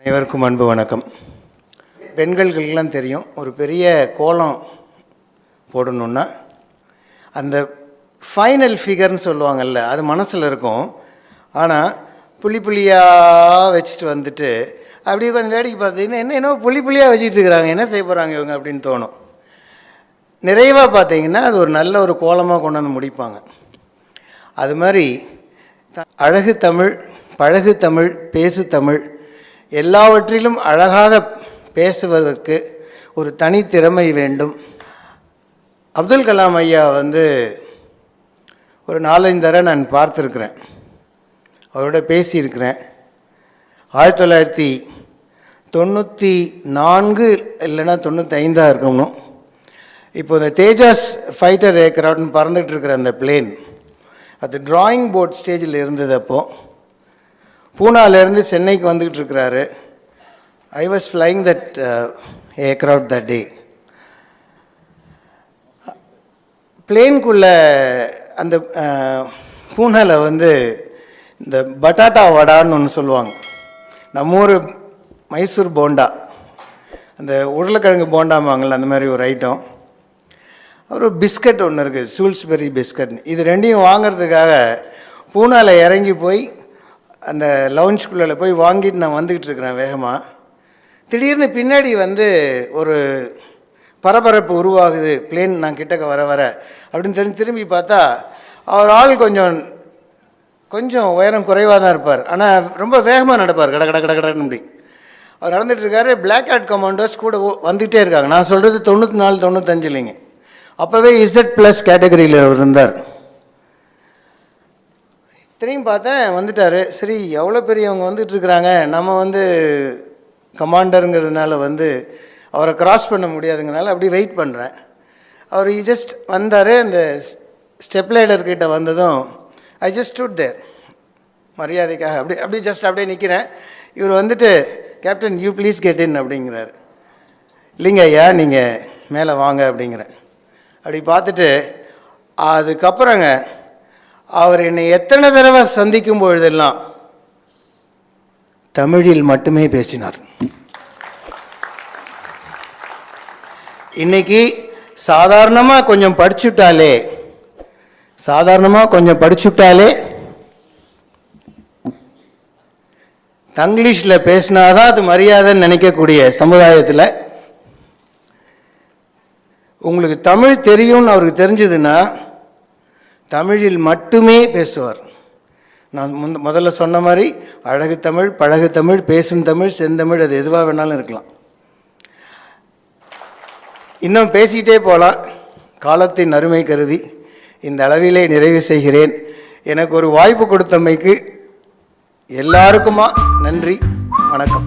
அனைவருக்கும் அன்பு வணக்கம். பெண்களுக்கெல்லாம் தெரியும், ஒரு பெரிய கோலம் போடணுன்னா அந்த ஃபைனல் ஃபிகர்னு சொல்லுவாங்கள்ல, அது மனசில் இருக்கும். ஆனால் புள்ளியாக வச்சுட்டு வந்துட்டு அப்படியே கொஞ்சம் வேடிக்கை பார்த்தீங்கன்னா என்னென்னோ புள்ளியாக வச்சுட்டு இருக்கிறாங்க, என்ன செய்ய போகிறாங்க இவங்க அப்படின்னு தோணும். நிறைவாக பார்த்தீங்கன்னா அது ஒரு நல்ல ஒரு கோலமாக கொண்டு வந்து முடிப்பாங்க. அது மாதிரி அழகு தமிழ், பழகு தமிழ், பேசு தமிழ் எல்லாவற்றிலும் அழகாக பேசுவதற்கு ஒரு தனித்திறமை வேண்டும். அப்துல் கலாம் ஐயா ஒரு 4-5 தடவை நான் பார்த்துருக்குறேன், அவரோட பேசியிருக்கிறேன். 1994 இல்லைன்னா 95 இருக்கணும். இப்போ இந்த தேஜாஸ் ஃபைட்டர் ஏர்க்ராஃப்ட்னு பறந்துகிட்டு இருக்கிற அந்த பிளேன் அது ட்ராயிங் போர்ட் ஸ்டேஜில் இருந்தது. அப்போது பூனாலேருந்து சென்னைக்கு வந்துக்கிட்டு இருக்கிறாரு. I was flying that aircraft that day. பிளேனுக்குள்ளே அந்த பூனாவில் இந்த பட்டாட்டா வடான்னு ஒன்று சொல்லுவாங்க. நம்ம ஊர் மைசூர் போண்டா, அந்த உருளைக்கிழங்கு போண்டாமாங்கள்ல, அந்த மாதிரி ஒரு ஐட்டம். ஒரு பிஸ்கட் ஒன்று இருக்குது, சூல்ஸ்பெரி பிஸ்கட்னு. இது ரெண்டையும் வாங்கிறதுக்காக பூனாவில் இறங்கி போய் அந்த லவுஞ்சுக்குள்ளே போய் வாங்கிட்டு நான் வந்துக்கிட்டு இருக்கிறேன் வேகமாக. திடீர்னு பின்னாடி ஒரு பரபரப்பு உருவாகுது, பிளேன் நான் கிட்டக்க வர அப்படின்னு திரும்பி பார்த்தா அவர் ஆள் கொஞ்சம் உயரம் குறைவாக தான் இருப்பார், ஆனால் ரொம்ப வேகமாக நடப்பார், கடன்னு அப்படி அவர் நடந்துகிட்டு இருக்காரு. பிளாக் ஹாட் கமாண்டோஸ் கூட வந்துகிட்டே இருக்காங்க. நான் சொல்கிறது 94, 95 இல்லைங்க, அப்போவே Z+ கேட்டகரியில் அவர் இருந்தார். திரும்பி பார்த்தேன், வந்துட்டார். சரி, எவ்வளோ பெரியவங்க வந்துட்டுருக்குறாங்க, நம்ம கமாண்டருங்கிறதுனால அவரை கிராஸ் பண்ண முடியாதுங்கிறனால அப்படி வெயிட் பண்ணுறேன். அவர் ஜஸ்ட் வந்தார். அந்த ஸ்டெப் லைடர்கிட்ட வந்ததும் ஐ ஜஸ்ட் ஸ்டுட் தேர், மரியாதைக்காக அப்படியே நிற்கிறேன். இவர் captain you please get in அப்படிங்கிறார். இல்லைங்க ஐயா, நீங்கள் மேலே வாங்க அப்படிங்கிறேன். அப்படி பார்த்துட்டு அதுக்கப்புறங்க அவர் என்னை எத்தனை தடவை சந்திக்கும் பொழுதெல்லாம் தமிழில் மட்டுமே பேசினார். இன்னைக்கு சாதாரணமாக கொஞ்சம் படிச்சுட்டாலே தங்கிலீஷில் பேசினாதான் அது மரியாதைன்னு நினைக்கக்கூடிய சமுதாயத்தில் உங்களுக்கு தமிழ் தெரியும்னு அவருக்கு தெரிஞ்சதுன்னா தமிழில் மட்டுமே பேசுவார். நான் முதல்ல சொன்ன மாதிரி அழகு தமிழ், பழகு தமிழ், பேசும் தமிழ், செந்தமிழ், அது எதுவாக வேணாலும் இருக்கலாம். இன்னும் பேசிக்கிட்டே போகலாம். காலத்தின் அருமை கருதி இந்த அளவிலே நிறைவு செய்கிறேன். எனக்கு ஒரு வாய்ப்பு கொடுத்தமைக்கு எல்லாருக்குமா நன்றி, வணக்கம்.